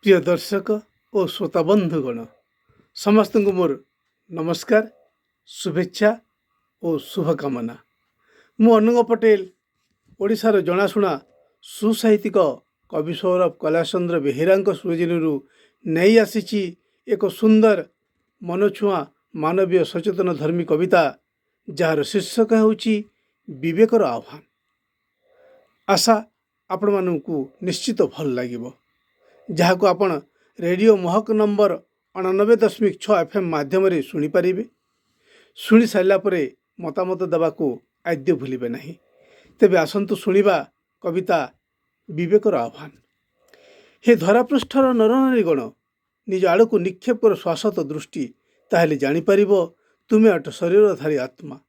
प्रिय दर्शक और श्रोता बंधुगण समस्त को मोर नमस्कार शुभेच्छा और शुभकामना। मु अनुंग पटेल ओडिशार जनाशुना सुसाहित्यिक कवि सौरभ कैलाशचंद्र बेहेरा सृजनी नहीं आसी एक सुंदर मनछुआ मानवीय सचेतन धर्मी कविता जार शीर्षक होउची विवेकर आह्वान। आशा आपण मानू निश्चित भल लगे जहाँ को आपण रेडियो महक नंबर 89.6 FM माध्यम शुणिपारे। शुणी सारा मतामत देवाको आद्य भूलिबे नहीं। तेबे आसंतु शुणिबा कविता विवेकर आह्वान। हे धरापृष्ठर नरनारीगण निज आड़ को निक्षेप कर श्वासत दृष्टि ताहले जानिपार तुमे अट शरीरधारी आत्मा।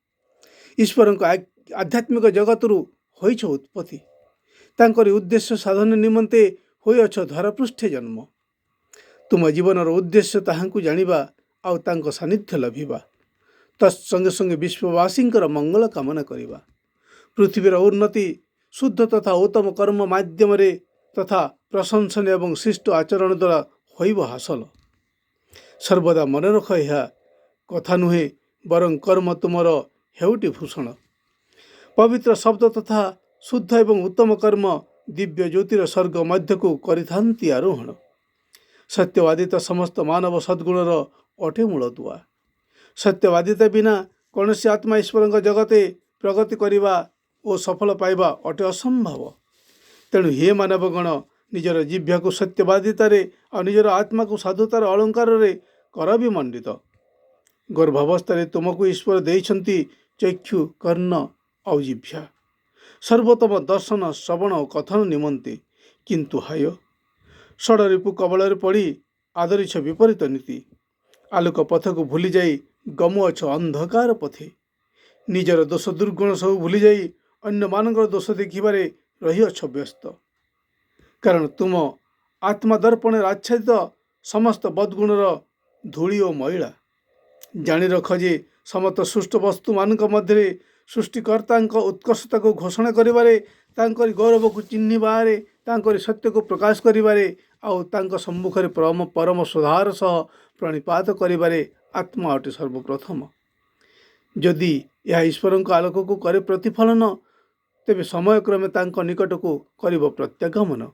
ईश्वर आध्यात्मिक जगतरू होइछ उत्पत्ति। तांकरी उद्देश्य साधन निमंते होई अछ धरापृष्ठे जन्म। तुम जीवनर उद्देश्य ताहांकु जानिबा आउ तांको सानिध्य लभिबा। तत्संगे संगे विश्ववासींकर मंगल कामना करिबा। पृथ्वीर उन्नति शुद्ध तथा उत्तम कर्म माध्यम रे तथा प्रशंसनीय एवं शिष्ट आचरण द्वारा होइब हासल। सर्वदा मन रख यह कथा नुहे बरं कर्म तुमर हेउटी भूषण। पवित्र शब्द तथा शुद्ध एवं उत्तम कर्म दिव्य ज्योतिर स्वर्ग मध्य को करिथांती आरोहण। सत्यवादिता समस्त मानव सद्गुणर अटे मूल दुआ। सत्यवादिता बिना कौन आत्मा ईश्वर जगते प्रगति करवा और सफल पाइबा अटे असंभव। तेणु हे मानवगण निजर जिह्वा को सत्यवादितार और निजर आत्मा को साधुतार अलंकार कर भी मंडित। गर्भावस्था तुमको ईश्वर देइछंती चक्षु कर्ण और जिह्वा सर्वोत्तम दर्शन श्रवण और कथन निमंते। किंतु हाय षडरिपु कबल पड़ी आदरिछ विपरीत नीति। आलोक पथ को भूली जाई गमुअछ अंधकार पथे। निजर दोष दुर्गुण सब भूली जाई अन्य मानकर दोष देखिबारे रहिअछ व्यस्त। कारण तुम आत्मा दर्पण आच्छादित समस्त बदगुणर धूली और मैला। जानी रख जे समस्त सृष्ट वस्तु मानक मध्य सृष्टिकर्ता उत्कर्षता को घोषणा करिबारे तांकरी गौरव को चिन्हिबारे तांकरी सत्य को प्रकाश करिबारे आउ तांको सम्मुख रे परम सुधार सह प्रणिपात करिबारे आत्मा अटे सर्वप्रथम। जदि यह ईश्वर आलोक को करे प्रतिफलन तेबे समय क्रमे तांको निकट को करिब प्रत्यागमन।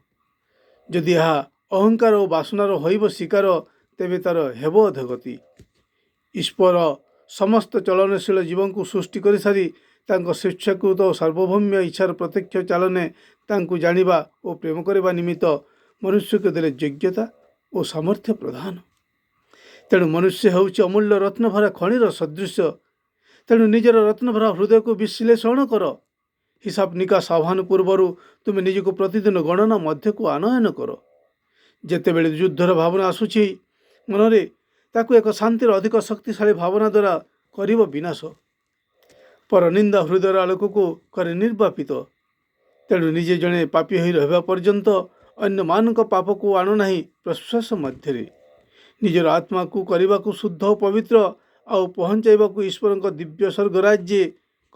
जदि यह अहंकार और वासनार होइब शिकार तेबे तार हेब अधगति। ईश्वर समस्त चलनशील जीवन को सृष्टि कर सारी तांको स्वेच्छाकृत और सार्वभौम्य इच्छार प्रत्यक्ष चालने तांको जानिबा और प्रेम करबा निमित्त मनुष्य को देले योग्यता और सामर्थ्य प्रदान। तेणु मनुष्य होउछि अमूल्य रत्नभरा खनिर सदृश। तेणु निजर रत्नभरा हृदय को विश्लेषण कर। हिसाब निकास आह्वान पूर्वर तुम निज को प्रतिदिन गणना मध्य को आनयन कर। जेतेबेले युद्धर भावना आसुछि मनरे ताकू एक शांतिर अधिक शक्तिशाली भावना द्वारा करिब विनाश। पर निंदा हृदय आलोक को करे निर्वापित। तेणु निजे जड़े पापी हो रहा पर्यंत अन्य मानक पाप को आण नहीं प्रश्वास मध्य। निजर आत्मा को करने को शुद्ध और पवित्र आउ पहुँचाइबा ईश्वर दिव्य स्वर्ग राज्य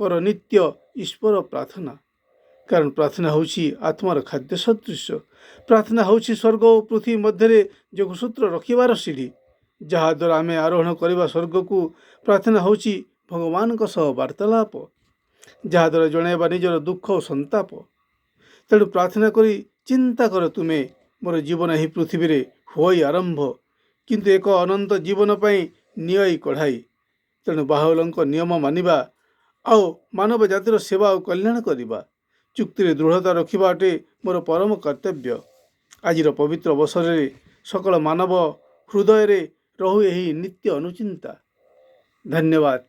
कर नित्य ईश्वर प्रार्थना। कारण प्रार्थना होउछि आत्मार खाद्य सदृश। प्रार्थना होउछि स्वर्ग और पृथ्वी मध्य जोगसूत्र रखिबार सीढ़ी जहाँ द्वारा आम आरोहण करवा स्वर्ग को। प्रार्थना होउछि भगवान सह वार्तालाप जहाँ द्वारा जणाइबा निजर दुख और संताप। तेणु प्रार्थना करी चिंता कर तुमे मोर जीवन ही पृथ्वी रे होई आरंभ किंतु एक अनंत जीवन पाई नियई कढ़ाई। तेणु बाहुलंक नियम मानिबा आउ मानव जातिर सेवा और कल्याण करिबा चुक्ति दृढ़ता रखिबा अटे मोर परम कर्तव्य। आजिर पवित्र अवसर रे सकल मानव हृदय रे रहु यही नित्य अनुचिंता। धन्यवाद।